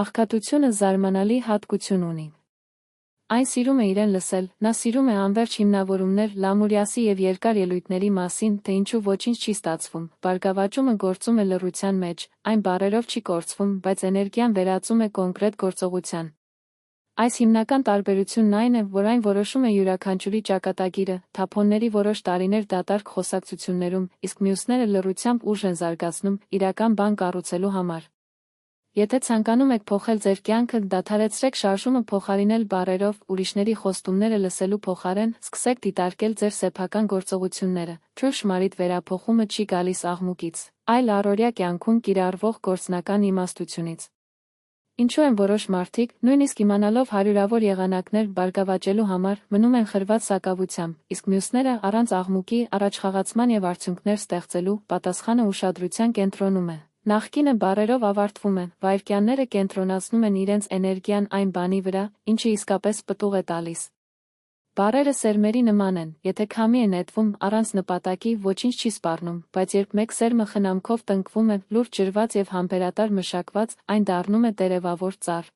Աղքատությունը զարմանալի հատկություն ունի։ Այն սիրում է իրեն լսել, նա սիրում է անվերջ հիմնավորումներ Լամուրիասի և երկար ելույթների մասին, թե ինչու ոչինչ չի ստացվում, բարգավաճումը գործում է լռության մեջ, այն բառերով չի կորցվում, բայց էներգիան վերածում է կոնկրետ գործողության։ Այս հիմնական տարբերությունն այն է, որ այն որոշում է յուրաքանչյուրի ճակատագիրը, թափոնների որոշ տարիներ դատարկ խոսակցություններում, իսկ մյուսները լռությամբ ուժ են զարգացնում, իրական բան կառուցելու համար։ Եթե ցանկանում եք փոխել ձեր կյանքը, դադարեցրեք շարժումը փոխարինել բառերով, ուրիշների խոստումները լսելու փոխարեն, սկսեք դիտարկել ձեր սեփական գործողությունները։ Ճշմարիտ վերափոխումը չի գալիս աղմուկից, այլ առօրյա կյանքում կիրառվող գործնական իմաստությունից։ Ինչու են որոշ մարդիկ, նույնիսկ իմանալով հարյուրավոր եղանակներ բարգավաճելու համար, մնում են խրված սակավությամբ, իսկ մյուսները առանց աղմուկի, առաջխաղացման և արդյունքներ ստեղծելու, պատասխանը ուշադրության կենտրոնում է։ Նախկինը բառերով ավարտվում է, վայրկյանները կենտրոնացնում են իրենց էներգիան այն բանի վրա, ինչը իսկապես պտուղ է տալիս։ Բառերը սերմերի նման են, եթե քամի է նետվում, առանց նպատակի, ոչինչ չի սպառնում, բայց երբ մեկ սերմը խնամքով տնկվում է, լուրջ ջրված և համբերատար մշակված, այն դառնում է տերևավոր ծառ։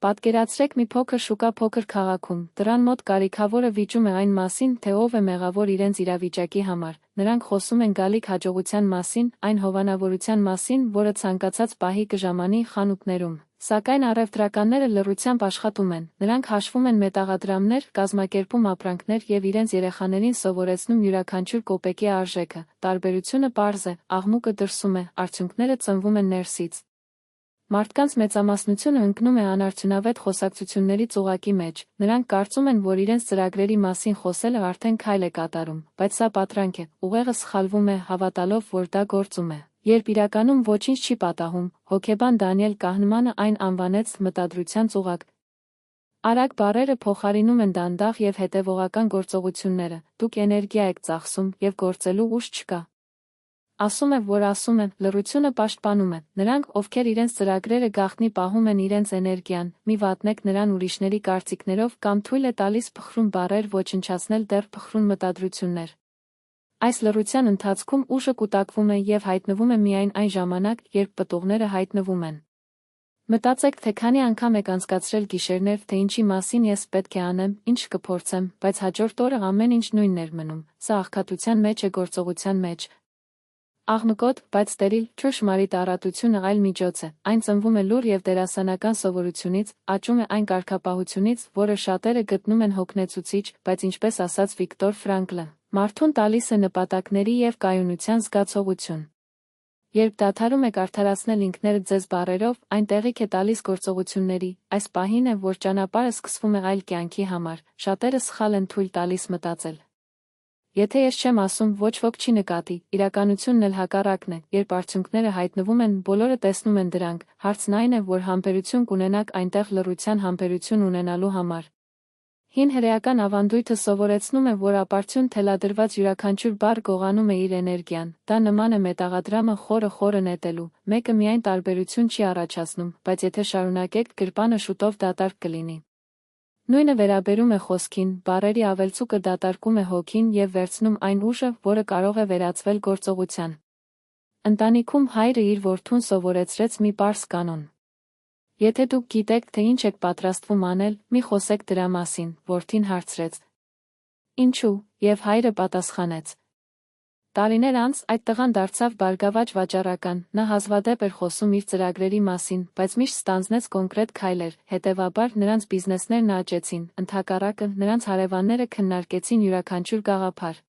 Պատկերացրեք մի փոքր շուկա փոքր քաղաքում, դռան մոտ կարիքավորը վիճում է այն մասին, թե ով է մեղավոր իրենց իրավիճակի համար, նրանք խոսում են գալիք հաջողության մասին, այն հովանավորության մասին, որը ցանկացած պահի կժամանի խանութներում։ Սակայն առևտրականները լռությամբ աշխատում են, նրանք հաշվում են մետաղադրամներ, կազմակերպում ապրանքներ և իրենց երեխաներին սովորեցնում յուրաքանչյուր կոպեկի արժեքը։ Տարբերությունը պարզ է, աղմուկը դրսում է, արդյունքները ծնվում են ներսից։ Մարդկանց մեծամասնությունը ընկնում է անարդյունավետ խոսակցությունների ծուղակի մեջ, նրանք կարծում են, որ իրենց ծրագրերի մասին խոսելը արդեն քայլ է կատարում, բայց սա պատրանք է, ուղեղը սխալվում է, հավատալով, որ դա գործում է, երբ իրականում ոչինչ չի պատահում։ Հոգեբան Դանիել Կահնմանը այն անվանեց մտադրության ծուղակ։ Արագ բառերը փոխարինում են դանդաղ և հետևողական գործողությունները, դուք էներգիա եք ծախսում, և գործելու ուժ չկա։ Ասում է, որ ասում է, լռությունը պաշտպանում է, նրանք, ովքեր իրենց ծրագրերը գաղտնի պահում են իրենց էներգիան, մի վատնեք նրան ուրիշների կարծիքներով կամ թույլ է տալիս փխրուն բառեր ոչնչացնել դեռ փխրուն մտադրություններ։ Այս լռության ընթացքում ուժը կուտակվում է և հայտնվում է միայն այն ժամանակ, երբ պտուղները հայտնվում են։ Մտածեք, թե քանի անգամ եք անցկացրել գիշերներ, թե ինչի մասին ես պետք է անեմ, ինչ կփորձեմ, բայց հաջորդ օրը ամեն ինչ նույնն էր մնում։ Սա աղքատության մեջ է, գործողության մեջ։ Աղմկոտ, բայց ստերիլ, ճշմարիտ առատությունը այլ միջոց է, այն ծնվում է լուռ և դերասանական սովորությունից, աճում է այն կարգապահությունից, որը շատերը գտնում են հոգնեցուցիչ, բայց ինչպես ասաց Վիկտոր Ֆրանկլը, մարդուն տալիս է նպատակների և կայունության զգացողություն։ Երբ դադարում եք արդարացնել ինքներդ ձեզ բառերով, այն տեղիք է տալիս գործողությունների, այս պահին է, որ ճանապարհը սկսվում է այլ կյանքի համար, շատերը սխալ են թույլ տալիս մտածել։ Եթե ես չեմ ասում, ոչ ոք չի նկատի, իրականությունն էլ հակառակն է, երբ արդյունքները հայտնվում են, բոլորը տեսնում են դրանք, հարցն այն է, որ համբերություն կունենաք այնտեղ լռության համբերություն ունենալու համար։ Հին հրեական ավանդույթը սովորեցնում է, որ ապարդյուն թելադրված յուրաքանչյուր բառ գողանում է իր էներգիան, դա նման է մետաղադրամը խորը նետելու, մեկը միայն տարբերություն չի առաջացնում, բայց եթե շարունակեք, գրպանը շուտով դատարկ կլինի։ Նույնը վերաբերում է խոսքին, բառերի ավելցուկը դատարկում է հոգին և վերցնում այն ուժը, որը կարող է վերածվել գործողության։ Ընտանիքում հայրը իր որդուն սովորեցրեց մի պարզ կանոն. Եթե դուք գիտեք, թե ինչ եք պատրաստվում անել, մի խոսեք դրա մասին, որդին հարցրեց. Ինչու, և հայրը պատասխանեց. Տարիներ անց այդ տղան դարձավ բարգավաճ վաճառական, նա հազվադեպ էր խոսում իր ծրագրերի մասին, բայց միշտ ստանձնեց կոնկրետ քայլեր, հետևաբար նրանց բիզնեսներն աճեցին, ընդհակառակը, նրանց հարևանները քննարկեցին յուրաքանչյուր գաղափար։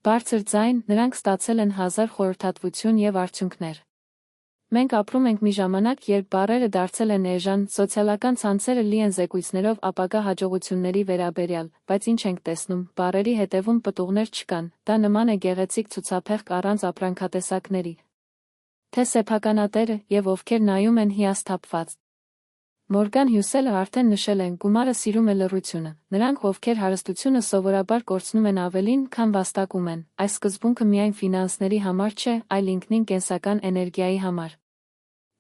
Բարձր ձայն, նրանք ստացել են հազար խորհրդատվություն և արդյունքներ։ Մենք ապրում ենք մի ժամանակ, երբ բառերը դարձել են էժան, սոցիալական ցանցերը լի են զեկույցներով ապագա հաջողությունների վերաբերյալ, բայց ինչ ենք տեսնում, բառերի հետևում պտուղներ չկան, դա նման է գեղեցիկ ցուցափեղկ առանց ապրանքատեսակների։ Թե սեփականատերը և ովքեր նայում են հիասթափված։ Մորգան Հյուսելը արդեն նշել են, գումարը սիրում է լռությունը, նրանք, ովքեր հարստությունը սովորաբար կորցնում են ավելին, քան վաստակում են, այս սկզբունքը միայն ֆինանսների համար չէ, այլ ինքնին կենսական էներգիայի համար։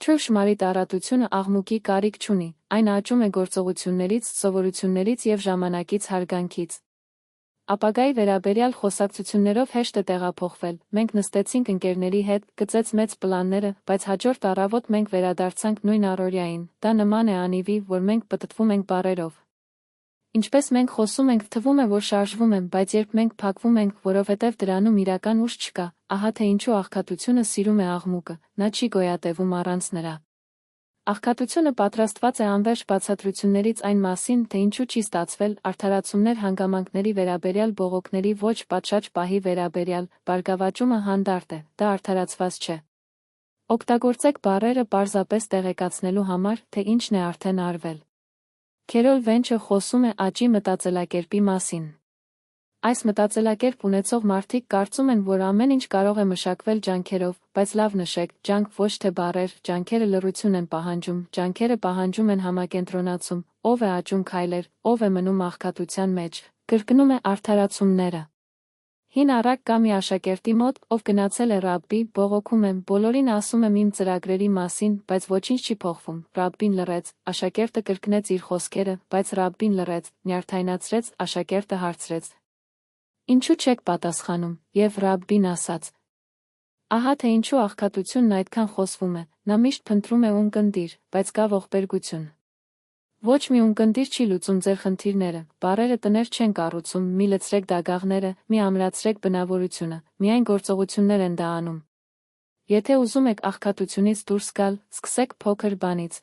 Ճշմարիտ առատությունը աղմուկի կարիք չունի, այն աճում է գործողություններից, սովորություններից և ժամանակից հարգանքից։ Ապագայի վերաբերյալ խոսակցություններով հեշտ է տեղափոխվել, մենք նստեցինք ընկերների հետ, գծեց մեծ պլանները, բայց հաջորդ առավոտ մենք վերադարձանք նույն առօրյային, դա նման է անիվի, որ մենք պտտվում ենք բառերով։ Ինչպես մենք խոսում ենք, թվում է, որ շարժվում եմ, բայց երբ մենք փակվում ենք, որովհետև դրանում իրական ուժ չկա, ահա թե ինչու աղքատությունը սիրում է աղմուկը, նա չի գոյատևում առանց նրա։ Աղքատությունը պատրաստված է անվերջ բացատրություններից այն մասին, թե ինչու չի ստացվել, արդարացումներ հանգամանքների վերաբերյալ բողոքների ոչ պատշաճ պահի վերաբերյալ, բարգավաճումը հանդարտ է, դա արդարացված չէ։ Օգտագործեք բառերը պարզապես տեղեկացնելու համար, թե ինչն է արդեն արվել։ Քերոլ Վենչը խոսում է աճի մտածելակերպի մասին։ Այս մտածելակերպ ունեցող մարդիկ կարծում են, որ ամեն ինչ կարող է մշակվել ջանքերով, բայց լավ նշեք, ջանք ոչ թե բառեր, ջանքերը լռություն են պահանջում, ջանքերը պահանջում են համակենտրոնացում, ով է աճում քայլեր, ով է մնում աղքատության մեջ, կրկնում է արդարացումները։ Հին առակ կա մի աշակերտի մոտ, ով գնացել է ռաբբի, բողոքում եմ, բոլորին ասում եմ իմ ծրագրերի մասին, բայց ոչինչ չի փոխվում, ռաբբին լռեց, աշակերտը կրկնեց իր խոսքերը, բայց ռաբբին լռեց, նյարդայնացրեց, աշակերտը հարցրեց. Ինչու չեք պատասխանում, և ռաբբին ասաց. Ահա թե ինչու աղքատությունն այդքան խոսվում է, նա միշտ փնտրում է ունկնդիր, բայց կա ողբերգություն։ Ոչ մի ունկնդիր չի լուծում ձեր խնդիրները, բառերը տներ չեն կառուցում, մի լցրեք դագաղները, մի ամրացրեք բնավորությունը, միայն գործողություններ են դա անում։ Եթե ուզում եք աղքատությունից դուրս գալ, սկսեք փոքր բանից։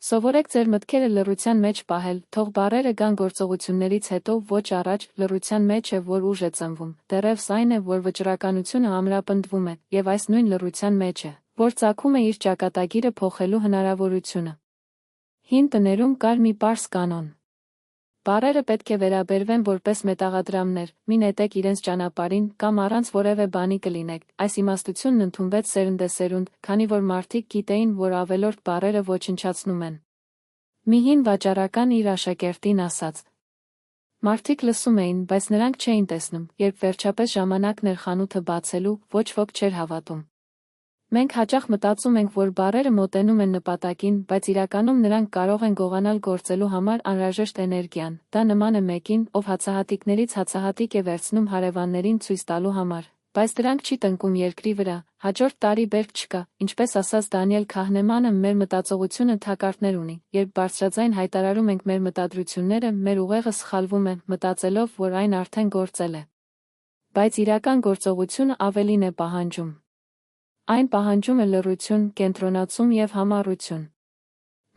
Սովորեք ձեր մտքերը լռության մեջ պահել, թող բառերը գան գործողություններից հետո ոչ առաջ, լռության մեջ է, որ ուժ է ծնվում, դեռևս այն է, որ վճռականությունը ամրապնդվում է, և այս նույն լռության մեջ է, որ ծագում է իր ճակատագիրը փոխելու հնարավորությունը։ Հին տներում կար մի պարզ կանոն։ Բառերը պետք է վերաբերվեն որպես մետաղադրամներ, մի նետեք իրենց ճանապարհին, կամ առանց որևէ բանի կլինեք, այս իմաստությունն ընդունվեց սերնդեսերունդ, քանի որ մարդիկ գիտեին, որ ավելորդ բառերը ոչնչացնում են։ Մի հին վաճառական իր աշակերտին ասաց. Մարդիկ լսում էին, բայց նրանք չէին տեսնում, երբ վերջապես ժամանակն էր խանութը բացելու, ոչ ոք չէր հավատում։ Մենք հաճախ մտածում ենք, որ բառերը մոտենում են նպատակին, բայց իրականում նրանք կարող են գողանալ գործելու համար անհրաժեշտ էներգիան, դա նման է մեկին, ով հացահատիկներից հացահատիկ է վերցնում հարևաններին ցույց տալու համար, բայց դրանք չի տնկում երկրի վրա, հաջորդ տարի բերք չկա, ինչպես ասաց Դանիել Քահնեմանը, մեր մտածողությունը թակարդներ ունի, երբ բարձրաձայն հայտարարում ենք մեր մտադրությունները, մեր ուղեղը սխալվում է, մտածելով, որ այն արդեն գործել է։ Բայց իրական գործողությունը ավելին է պահանջում։ Այն պահանջում է լռություն, կենտրոնացում և համառություն։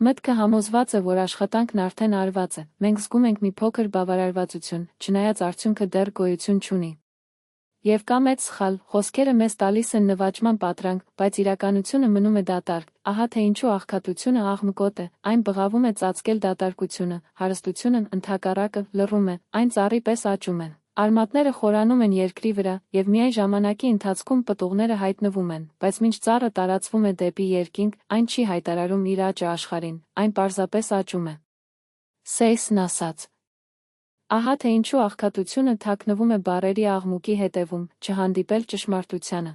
Մտքը համոզված է, որ աշխատանքն արդեն արված է, մենք զգում ենք մի փոքր բավարարվածություն, չնայած արդյունքը դեռ գոյություն չունի։ Եվ կա մեծ սխալ, խոսքերը մեզ տալիս են նվաճման պատրանք, բայց իրականությունը մնում է դատարկ, ահա թե ինչու աղքատությունը աղմկոտ է, այն բղավում է ծածկել դատարկությունը, հարստությունն ընդհակառակը լռում է, այն ծառի պես աճում է։ Արմատները խորանում են երկրի վրա, և միայն ժամանակի ընթացքում պտուղները հայտնվում են, բայց մինչ ծառը տարածվում է դեպի երկինք, այն չի հայտարարում իր աճը աշխարհին, այն պարզապես աճում է։ Սեյսն ասաց. Ահա թե ինչու աղքատությունը թաքնվում է բառերի աղմուկի հետևում, չհանդիպել ճշմարտությանը։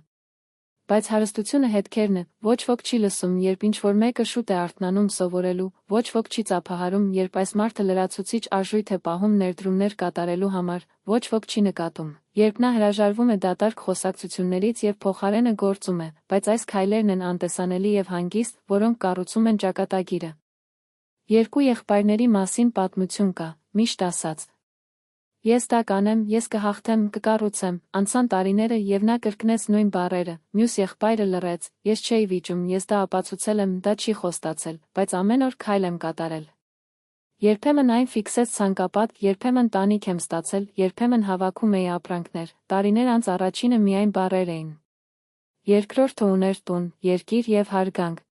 Բայց հարստությունը հետքերն է, ոչ ոք չի լսում, երբ ինչ-որ մեկը շուտ է արթնանում սովորելու, ոչ ոք չի ծափահարում, երբ այս մարդը լրացուցիչ արժույթ է պահում ներդրումներ կատարելու համար, ոչ ոք չի նկատում, երբ նա հրաժարվում է դատարկ խոսակցություններից և փոխարենը գործում է, բայց այս քայլերն են անտեսանելի և հանգիստ, որոնք կառուցում են ճակատագիրը։ Երկու եղբայրների մասին պատմություն կա, միշտ ասած. Ես դա կանեմ, ես կհաղթեմ, կկառուցեմ, անցան տարիները և նա կրկնեց նույն բառերը, մյուս եղբայրը լռեց, ես չէի վիճում, ես դա ապացուցել եմ, դա չի խոստացել, բայց ամեն օր քայլ եմ կատարել։ Երբեմն այն ֆիքսեց ցանկապատ, երբեմն տանիք եմ ստացել, երբեմն հավաքում էի ապրանքներ, տարիներ անց առաջինը միայն բառեր էին։ Երկրորդը ուներ տուն, երկիր և հարգանք։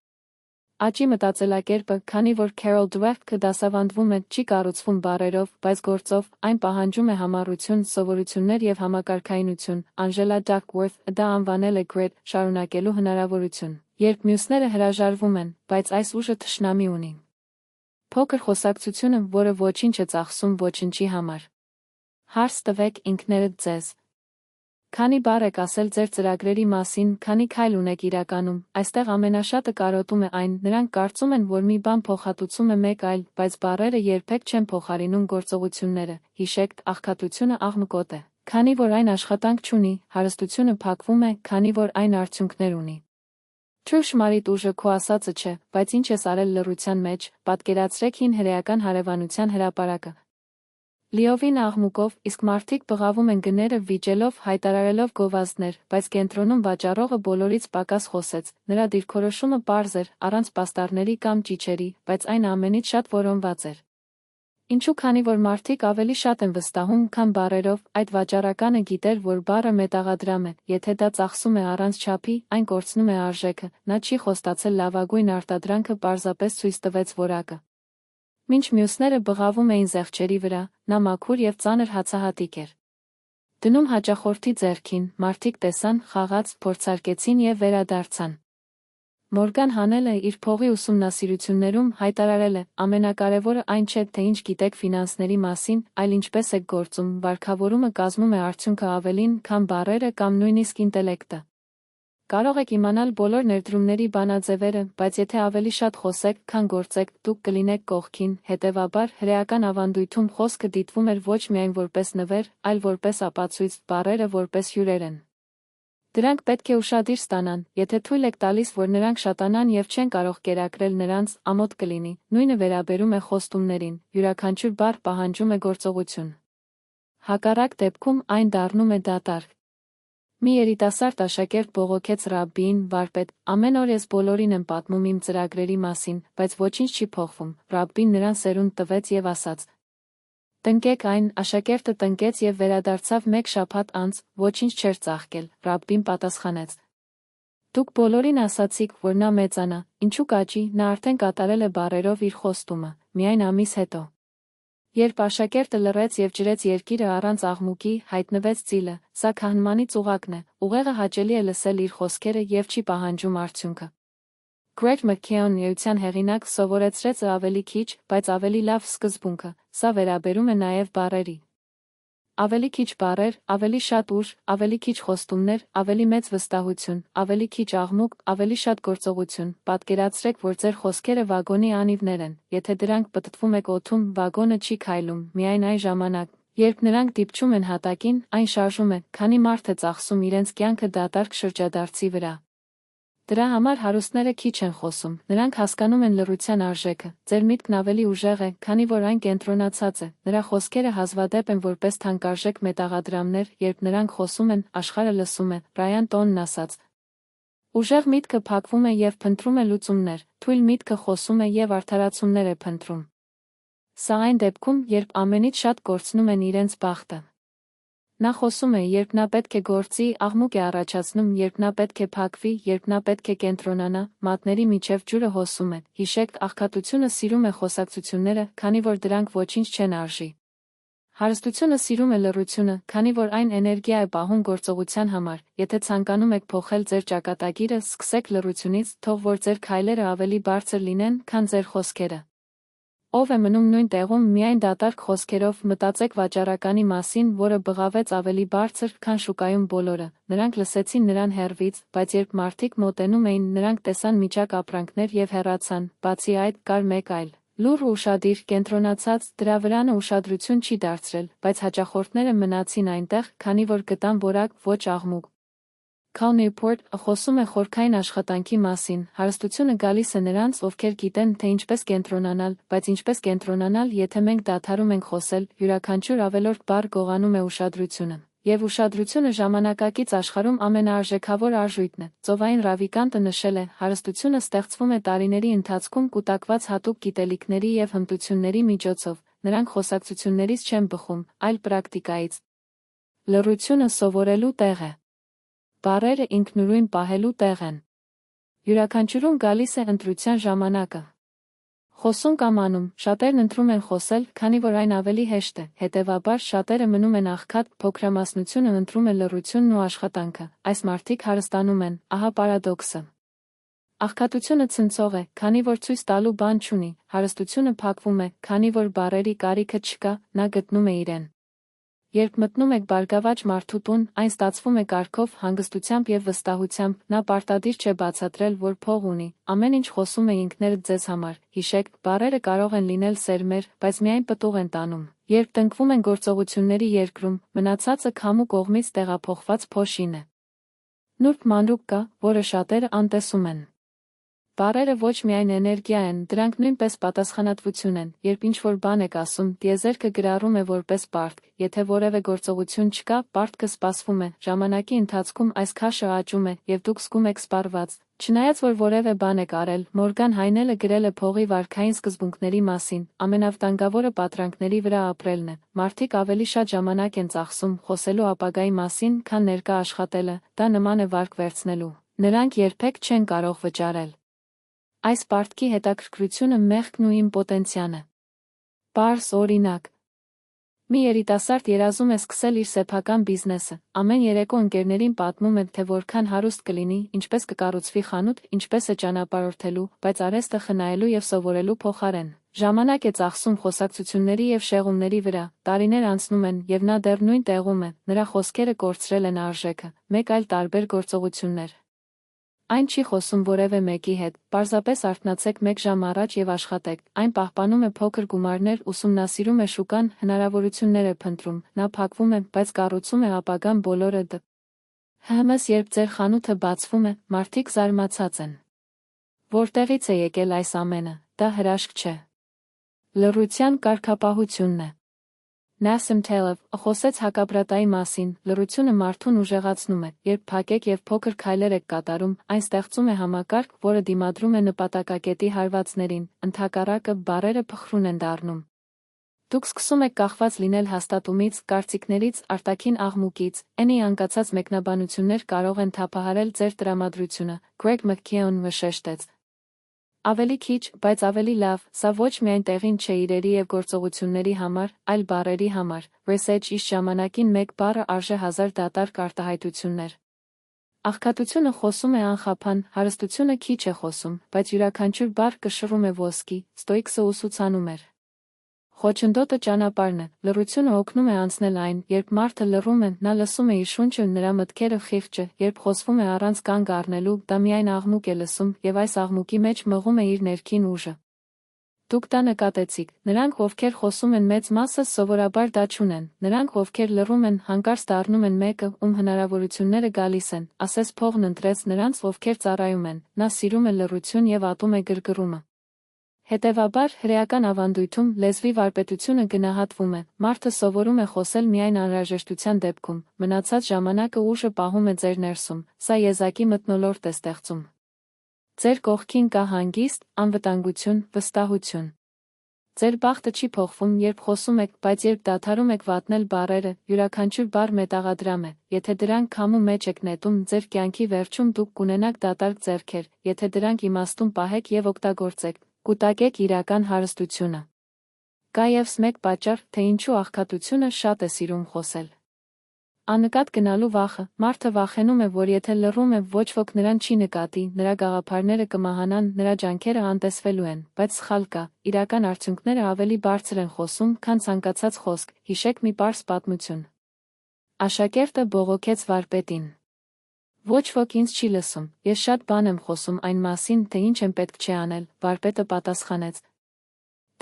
Աճի մտածելակերպը, քանի որ Քերոլ Դվեքը դասավանդվում է, չի կառուցվում բառերով, բայց գործով, այն պահանջում է համառություն, սովորություններ և համակարգայնություն, Անջելա Դաքվորթը դա անվանել է Grit, շարունակելու հնարավորություն, երբ մյուսները հրաժարվում են, բայց այս ուժը թշնամի ունի։ Փոքր խոսակցությունը, որը ոչինչ է ծախսում ոչնչի համար։ Հարց տվեք ինքներդ ձեզ. Քանի բառ եք ասել ձեր ծրագրերի մասին, քանի քայլ ունեք իրականում, այստեղ ամենաշատը կարոտում է այն, նրանք կարծում են, որ մի բան փոխհատուցում է մեկ այլ, բայց բառերը երբեք չեն փոխարինում գործողությունները, հիշեք, աղքատությունը աղմկոտ է, քանի որ այն աշխատանք չունի, հարստությունը փակվում է, քանի որ այն արդյունքներ ունի։ Ճշմարիտ ուժը քո ասածը չէ, բայց ինչ ես արել լռության մեջ, պատկերացրեք հին հրեական հարևանության հրապարակը։ Լիովին աղմուկով, իսկ մարդիկ բղավում են գները վիճելով, հայտարարելով գովազդներ, բայց կենտրոնում վաճառողը բոլորից պակաս խոսեց, նրա դիրքորոշումը պարզ էր, առանց պաստառների կամ ճիչերի, բայց այն ամենից շատ որոնված էր։ Ինչու քանի որ մարդիկ ավելի շատ են վստահում, քան բառերով, այդ վաճառականը գիտեր, որ բառը մետաղադրամ է, եթե դա ծախսում է առանց չափի, այն կորցնում է արժեքը, նա չի խոստացել լավագույն արտադրանքը պարզապես ցույց տվեց որակը։ Մինչ մյուսները բղավում էին զեղչերի վրա, նա մաքուր և ծանր հացահատիկ էր դնում հաճախորդի ձեռքին, մարդիկ տեսան, խաղաց, փորձարկեցին և վերադարձան։ Մորգան Հանելը իր փողի ուսումնասիրություններում հայտարարել է. ամենակարևորը այն չէ, թե ինչ գիտեք ֆինանսների մասին, այլ ինչպես եք գործում, վարքավորումը կազմում է արդյունքը ավելին, քան բառերը կամ նույնիսկ ինտելեկտը։ Կարող եք իմանալ բոլոր ներդրումների բանաձևերը, բայց եթե ավելի շատ խոսեք, քան գործեք, դուք կլինեք կողքին, հետևաբար, հրեական ավանդույթում խոսքը դիտվում էր ոչ միայն որպես նվեր, այլ որպես ապացույց, բառերը որպես հյուրեր են։ Դրանք պետք է ուշադիր ստանան, եթե թույլ եք տալիս, որ նրանք շատանան և չեն կարող կերակրել նրանց, ամոթ կլինի, նույնը վերաբերում է խոստումներին, յուրաքանչյուր բառ պահանջում է գործողություն։ Հակառակ դեպքում այն դառնում է դատարկ։ Մի երիտասարդ աշակերտ բողոքեց ռաբբիին, վարպետ, ամեն օր ես բոլորին եմ պատմում իմ ծրագրերի մասին, բայց ոչինչ չի փոխվում, ռաբբին նրան սերունդ տվեց և ասաց. տնկեք այն, աշակերտը տնկեց և վերադարձավ մեկ շաբաթ անց, ոչինչ չէր ծաղկել, ռաբբին պատասխանեց. դուք բոլորին ասացիք, որ նա մեծանա, ինչու կաճի, նա արդեն կատարել է բառերով իր խոստումը, միայն ամիս հետո։ Երբ աշակերտը լռեց և ջրեց երկիրը առանց աղմուկի, հայտնվեց ծիլը, սա քահանմանի ծուղակն է, ուղեղը հաճելի է լսել իր խոսքերը և չի պահանջում արդյունքը։ Գրեգ Մաքքեոն էության հեղինակ սովորեցրեց ավելի քիչ, բայց ավելի լավ սկզբունքը, սա վերաբերում է նաև բառերի։ Ավելի քիչ բառեր, ավելի շատ ուժ, ավելի քիչ խոստումներ, ավելի մեծ վստահություն, ավելի քիչ աղմուկ, ավելի շատ գործողություն, պատկերացրեք, որ ձեր խոսքերը վագոնի անիվներ են, եթե դրանք պտտվում եք օդում, վագոնը չի քայլում, միայն այն ժամանակ, երբ նրանք դիպչում են հատակին, այն շարժում է, քանի մարդ է ծախսում իրենց կյանքը դատարկ շրջադարձի վրա։ Դրա համար հարուստները քիչ են խոսում, նրանք հասկանում են լռության արժեքը, ձեր միտքն ավելի ուժեղ է, քանի որ այն կենտրոնացած է, նրա խոսքերը հազվադեպ են որպես թանկարժեք մետաղադրամներ, երբ նրանք խոսում են, աշխարհը լսում է, Բրայան Տոնն ասաց. ուժեղ միտքը փակվում է և փնտրում է լուծումներ, թույլ միտքը խոսում է և արդարացումներ է փնտրում։ Սա այն դեպքում, երբ ամենից շատ կորցնում են իրենց բախտը։ Նա խոսում է, երբ նա պետք է գործի, աղմուկ է առաջացնում, երբ նա պետք է փակվի, երբ նա պետք է կենտրոնանա, մատների միջև ջուրը հոսում է։ Հիշեք, աղքատությունը սիրում է խոսակցությունները, քանի որ դրանք ոչինչ չեն արժի։ Հարստությունը սիրում է լռությունը, քանի որ այն էներգիա է պահում գործողության համար։ Եթե ցանկանում եք փոխել ձեր ճակատագիրը, սկսեք լռությունից, թող որ ձեր քայլերը ավելի բարձր լինեն, քան ձեր խոսքերը։ Ով է մնում նույն տեղում միայն դատարկ խոսքերով, մտածեք վաճառականի մասին, որը բղավեց ավելի բարձր, քան շուկայում բոլորը, նրանք լսեցին նրան հեռվից, բայց երբ մարդիկ մոտենում էին, նրանք տեսան միջակ ապրանքներ և հեռացան, բացի այդ, կար մեկ այլ, լուռ ու ուշադիր, կենտրոնացած, դրա վրանը ուշադրություն չի դարձրել, բայց հաճախորդները մնացին այնտեղ, քանի որ գտան որակ, ոչ աղմուկ։ Քալ Նյուփորտը խոսում է խորքային աշխատանքի մասին, հարստությունը գալիս է նրանց, ովքեր գիտեն, թե ինչպես կենտրոնանալ, բայց ինչպես կենտրոնանալ, եթե մենք դադարում ենք խոսել, յուրաքանչյուր ավելորդ բառ գողանում է ուշադրությունը։ Եվ ուշադրությունը ժամանակակից աշխարհում ամենաարժեքավոր արժույթն է։ Ծովային Ռավիկանտը նշել է, հարստությունը ստեղծվում է տարիների ընթացքում կուտակված հատուկ գիտելիքների և հմտությունների միջոցով, նրանք խոսակցություններից չեն բխում, այլ պրակտիկայից։ Լռությունը սովորելու տեղ է։ Բառերը ինքնուրույն պահելու տեղ են։ Յուրաքանչյուրում գալիս է ընտրության ժամանակը։ Խոսում կամ անում, շատերն ընտրում են խոսել, քանի որ այն ավելի հեշտ է, հետևաբար շատերը մնում են աղքատ, փոքրամասնությունը ընտրում է լռությունն ու աշխատանքը, այս մարդիկ հարստանում են, ահա պարադոքսը։ Աղքատությունը ցնցող է, քանի որ ցույց տալու բան չունի, հարստությունը փակվում է, քանի որ բառերի կարիքը չկա, նա գտնում է իրեն։ Երբ մտնում եք բարգավաճ մարդու տուն, այն ստացվում է կարգով, հանգստությամբ և վստահությամբ, նա պարտադիր չէ բացատրել, որ փող ունի, ամեն ինչ խոսում է ինքներդ ձեզ համար, հիշեք, բառերը կարող են լինել սերմեր, բայց միայն պտուղ են տանում, երբ տնկվում են գործողությունների երկրում, մնացածը քամու կողմից տեղափոխված փոշին է։ Նուրբ մանրուք կա, որը շատերը անտեսում են։ Բառերը ոչ միայն էներգիա են, դրանք նույնպես պատասխանատվություն են, երբ ինչ-որ բան եք ասում, տիեզերքը գրառում է որպես պարտք, եթե որևէ գործողություն չկա, պարտքը սպասվում է, ժամանակի ընթացքում այս քաշը աճում է, և դուք զգում եք սպառված։ Չնայած որ որևէ բան եք արել, Մորգան Հայնելը գրել է փողի վարքային սկզբունքների մասին, ամենավտանգավորը պատրանքների վրա ապրելն է, մարդիկ ավելի շատ ժամանակ են ծախսում խոսելու ապագայի մասին, քան ներկա աշխատելը, դա նման է վարկ վերցնելու, նրանք երբեք չեն կարող վճարել։ Այս պարտքի հետաքրքրությունը մեղքն ու իմպոտենցիան է։ Պարզ օրինակ։ Մի երիտասարդ երազում է սկսել իր սեփական բիզնեսը, ամեն երեկո ընկերներին պատմում է, թե որքան հարուստ կլինի, ինչպես կկառուցվի խանութ, ինչպես է ճանապարհորդելու, բայց արհեստը խնայելու և սովորելու փոխարեն ժամանակ է ծախսում խոսակցությունների և շեղումների վրա, տարիներ անցնում են, և նա դեռ նույն տեղում է, նրա խոսքերը կորցրել են արժեքը, մեկ այլ տարբեր գործողություններ։ Այն չի խոսում որևէ մեկի հետ, պարզապես արթնացեք 1 ժամ առաջ և աշխատեք, այն պահպանում է փոքր գումարներ, ուսումնասիրում է շուկան, հնարավորություններ է փնտրում, նա փակվում է, բայց կառուցում է ապագան բոլորը դ. Հմս երբ ձեր խանութը բացվում է, մարդիկ զարմացած են։ Որտեղից է եկել այս ամենը, դա հրաշք չէ։ Լռության կարգապահությունն է։ Nassim Taleb խոսեց հակաբրատայի մասին, լռությունը մարդուն ուժեղացնում է, երբ փակեք և փոքր քայլեր եք կատարում, այն ստեղծում է համակարգ, որը դիմադրում է նպատակակետի հարվածներին, ընդհակառակը բառերը փխրուն են դառնում։ Դուք սկսում եք կախված լինել հաստատումից, կարծիքներից, արտաքին աղմուկից, Էնի անկացած մեկնաբանություններ կարող են թափահարել ձեր տրամադրությունը, Գրեգ Մքքեյոնը շեշտեց։ Ավելի քիչ, բայց ավելի լավ, սա ոչ միայն տեղին չէ իրերի և գործողությունների համար, այլ բառերի համար, Research իշ ժամանակին մեկ բառը արժե 1000 դատարկ արտահայտություններ։ Աղքատությունը խոսում է անխափան, հարստությունը քիչ է խոսում, բայց յուրաքանչյուր բառ կշռում է ոսկի, Ստոիկսը ուսուցանում էր։ Խոչընդոտը ճանապարհն է, լռությունը օգնում է անցնել այն, երբ մարդը լռում է, նա լսում է իր շունչը, նրա մտքերը խիղճը, երբ խոսվում է առանց կանգ առնելու, դա միայն աղմուկ է լսում, և այս աղմուկի մեջ մղում է իր ներքին ուժը։ Դուք դա նկատեցիք, նրանք, ովքեր խոսում են մեծ մասը սովորաբար դա չունեն, նրանք, ովքեր լռում են, հանկարծ դառնում են մեկը, ում հնարավորությունները գալիս են, ասես փողն ընտրեց նրանց, ովքեր ծառայում են, նա սիրում է լռություն և ատում է գրգռումը։ Հետևաբար, հրեական ավանդույթում լեզվի վարպետությունը գնահատվում է, մարդը սովորում է խոսել միայն անհրաժեշտության դեպքում, մնացած ժամանակը ուժը պահում է ձեր ներսում, սա եզակի մթնոլորտ է ստեղծում։ Ձեր կողքին կա հանգիստ, անվտանգություն, վստահություն։ Ձեր բախտը չի փոխվում, երբ խոսում եք, բայց երբ դադարում եք վատնել բառերը, յուրաքանչյուր բառ մետաղադրամ է, եթե դրանք քամու մեջ եք նետում, ձեր կյանքի վերջում դուք կունենաք դատարկ ձեռքեր, եթե դրանք իմաստուն պահեք և օգտագործեք, կուտակեք իրական հարստությունը։ Կա ևս մեկ պատճառ, թե ինչու աղքատությունը շատ է սիրում խոսել։ Աննկատ գնալու վախը, մարդը վախենում է, որ եթե լռում է, ոչ ոք նրան չի նկատի, նրա գաղափարները կմահանան, նրա ջանքերը անտեսվելու են, բայց սխալ կա, իրական արդյունքները ավելի բարձր են խոսում, քան ցանկացած խոսք, հիշեք մի պարզ պատմություն։ Աշակերտը բողոքեց վարպետին։ Ոչ ոք ինձ չի լսում, ես շատ բան եմ խոսում այն մասին, թե ինչ եմ պետք չէ անել, վարպետը պատասխանեց։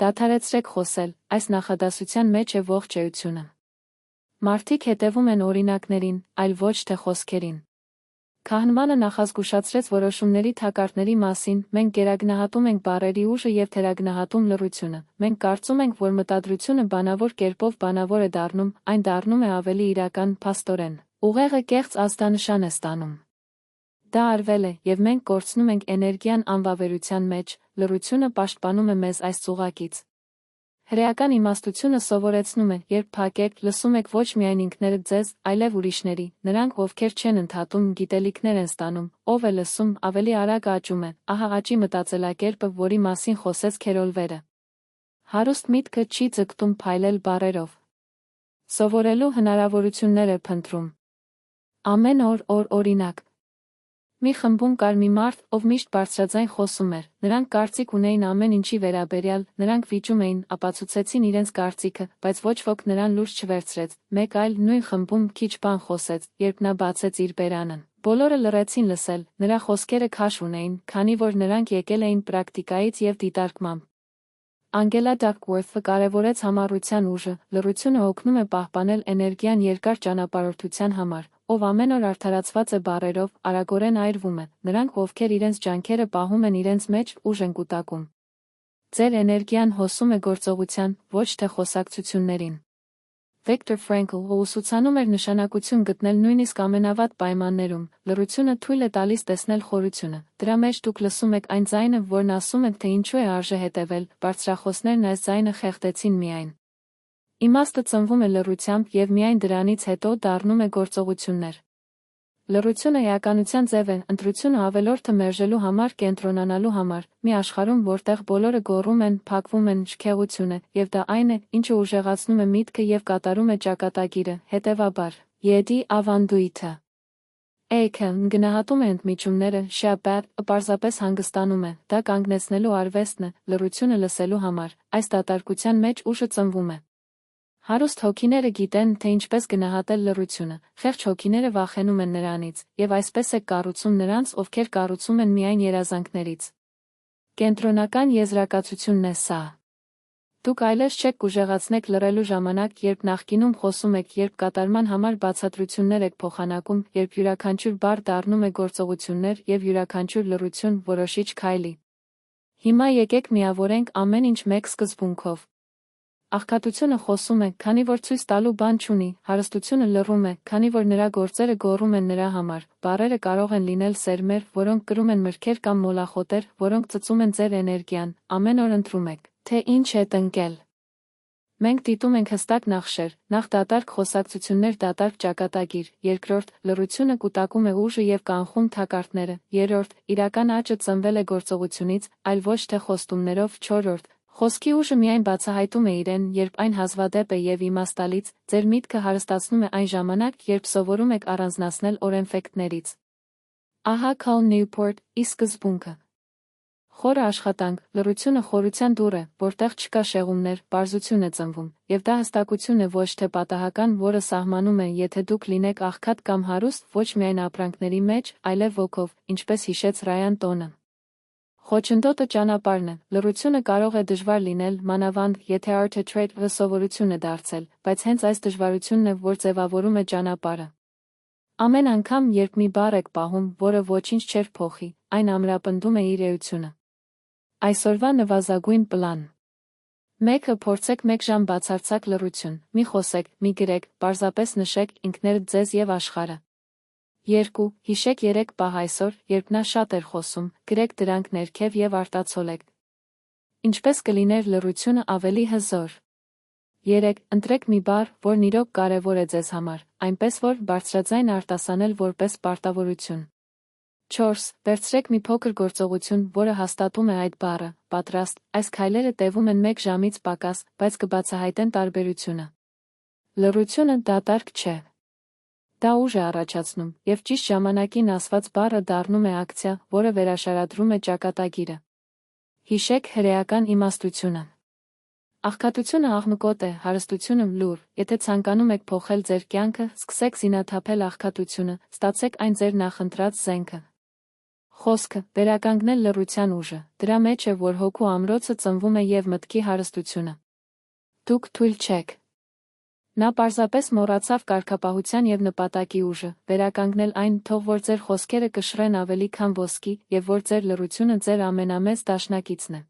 Դադարեցրեք խոսել, այս նախադասության մեջ է ողջ էությունը։ Մարդիկ հետևում են օրինակներին, այլ ոչ թե խոսքերին։ Քահանմանը նախազգուշացրեց որոշումների թակարդների մասին, մենք գերագնահատում ենք բառերի ուժը և թերագնահատում լռությունը, մենք կարծում ենք, որ մտադրությունը բանավոր կերպով բանավոր է դառնում, այն դառնում է ավելի իրական, փաստորեն, ուղեղը կեղծ ազդանշան է ստանում։ Դա արվել է, և մենք կորցնում ենք էներգիան անվավերության մեջ, լռությունը պաշտպանում է մեզ այս ծուղակից։ Հրեական իմաստությունը սովորեցնում է, երբ փակեք, լսում եք ոչ միայն ինքներդ ձեզ, այլև ուրիշների, նրանք, ովքեր չեն ընդհատում, գիտելիքներ են ստանում, ով է լսում, ավելի արագ աճում է, ահա աճի մտածելակերպը, որի մասին խոսեց Քերոլվերը։ Հարուստ միտքը չի ձգտում փայլել բառերով։ Սովորելու հնարավորություններ է փնտրում։ Ամեն օր օրինակ։ Մի խմբում կար մի մարդ, ով միշտ բարձրաձայն խոսում էր, նրանք կարծիք ունեին ամեն ինչի վերաբերյալ, նրանք վիճում էին, ապացուցեցին իրենց կարծիքը, բայց ոչ ոք նրան լուրջ չվերցրեց, մեկ այլ նույն խմբում քիչ բան խոսեց, երբ նա բացեց իր բերանն։ Բոլորը լռեցին լսել, նրա խոսքերը քաշ ունեին, քանի որ նրանք եկել էին պրակտիկայից և դիտարկմամբ։ Անգելա Դակվորթը կարևորեց համառության ուժը, լռությունը օգնում է պահպանել էներգիան երկար ճանապարհորդության համար, ով ամեն օր արդարացված է բառերով, արագորեն այրվում է, նրանք ովքեր իրենց ջանքերը պահում են իրենց մեջ, ուժ են կուտակում։ Ձեր էներգիան հոսում է գործողության, ոչ թե խոսակցություններին։ Վիկտոր Ֆրանկլը ուսուցանում էր նշանակություն գտնել նույնիսկ ամենավատ պայմաններում, լռությունը թույլ է տալիս տեսնել խորությունը, դրա մեջ դուք լսում եք այն ձայնը, որն ասում է, թե ինչու է արժե հետևել, բարձրախոսներն այս ձայնը խեղդեցին միայն։ Իմաստը ծնվում է լռությամբ և միայն դրանից հետո դառնում է գործողություններ։ Լռությունը էականության ձև է, ընտրությունը ավելորդը մերժելու համար, կենտրոնանալու համար, մի աշխարհում, որտեղ բոլորը գոռում են, փակվում են, շքեղություն է, և դա այն է, ինչը ուժեղացնում է միտքը և կատարում է ճակատագիրը, հետևաբար, Յեդի ավանդույթը։ Էյքը գնահատում է ընդմիջումները, շաբաթ, պարզապես հանգստանում է, դա կանգնեցնելու արվեստն է, լռությունը լսելու համար, այս դատարկության մեջ ուժը ծնվում է։ Հարուստ հոգիները գիտեն, թե ինչպես գնահատել լռությունը, խեղճ հոգիները վախենում են նրանից, և այսպես է կառուցում նրանց, ովքեր կառուցում են միայն երազանքներից։ Կենտրոնական եզրակացությունն է սա։ Դուք այլևս չեք կուժեղացնեք լռելու ժամանակ, երբ նախկինում խոսում եք, երբ կատարման համար բացատրություններ եք փոխանակում, երբ յուրաքանչյուր բառ դառնում է գործողություններ և յուրաքանչյուր լռություն որոշիչ քայլի։ Հիմա եկեք միավորենք ամեն ինչ մեկ սկզբունքով։ Աղքատությունը խոսում է, քանի որ ցույց տալու բան չունի, հարստությունը լռում է, քանի որ նրա գործերը գոռում են նրա համար, բառերը կարող են լինել սերմեր, որոնք կրում են մրգեր կամ մոլախոտեր, որոնք ծծում են ձեր էներգիան, ամեն օր ընտրում եք, թե ինչ է տնկել։ Մենք դիտում ենք հստակ նախշեր, նախ դատարկ խոսակցություններ, դատարկ ճակատագիր, երկրորդ, լռությունը կուտակում է ուժը և կանխում թակարդները, երրորդ, իրական աճը ծնվել է գործողությունից, այլ ոչ թե խոստումներով, չորրորդ, խոսքի ուժը միայն բացահայտում է իրեն, երբ այն հազվադեպ է և իմաստալից, ձեր միտքը հարստացնում է այն ժամանակ, երբ սովորում եք առանձնացնել օրենֆեկտներից։ Ահա Քալ Նյուպորտ, ի սկզբունքը։ Խորը աշխատանք, լռությունը խորության դուռ է, որտեղ չկա շեղումներ, պարզություն է ծնվում, և դա հստակություն է ոչ թե պատահական, որը սահմանում է, եթե դուք լինեք աղքատ կամ հարուստ, ոչ միայն ապրանքների մեջ, այլև ոգով, ինչպես հիշեց Ռայան Տոնը։ Խոչընդոտը ճանապարհն է, լռությունը կարող է դժվար լինել, մանավանդ, եթե արտը սովորություն է դարձել, բայց հենց այս դժվարությունն է, որ ձևավորում է ճանապարհը։ Ամեն անգամ, երբ մի բառ եք պահում, որը ոչինչ չէր փոխի, այն ամրապնդում է իր էությունը։ Այսօրվա նվազագույն պլան։ 1. Փորձեք 1 ժամ բացարձակ լռություն, մի խոսեք, մի գրեք, պարզապես նշեք ինքներդ ձեզ և աշխարհը։ 2. Հիշեք 3 պահ այսօր, երբ նա շատ էր խոսում, գրեք դրանք ներքև և արտացոլեք։ Ինչպես կլիներ լռությունը ավելի հզոր։ 3. Ընտրեք մի բառ, որն իրոք կարևոր է ձեզ համար, այնպես որ բարձրաձայն արտասանել որպես պարտավորություն։ 4. Վերցրեք մի փոքր գործողություն, որը հաստատում է այդ բառը, պատրաստ, այս քայլերը տևում են 1 ժամից պակաս, բայց կբացահայտեն տարբերությունը։ Լռությունը դատարկ չէ։ Դա ուժ է առաջացնում, և ճիշտ ժամանակին ասված բառը դառնում է ակցիա, որը վերաշարադրում է ճակատագիրը։ Հիշեք հրեական իմաստությունը։ Աղքատությունը աղմկոտ է, հարստությունը լուր, եթե ցանկանում եք փոխել ձեր կյանքը, սկսեք զինաթափել աղքատությունը, ստացեք այն ձեր նախընտրած զենքը։ Խոսքը, վերականգնել լռության ուժը, դրա մեջ է, որ հոգու ամրոցը ծնվում է և մտքի հարստությունը։ Դուք թույլ չեք։ Նա պարզապես մոռացավ կարգապահության և նպատակի ուժը, վերականգնել այն, թող որ ձեր խոսքերը կշռեն ավելի քան ոսկի, և որ ձեր լռությունը ձեր ամենամեծ դաշնակիցն է։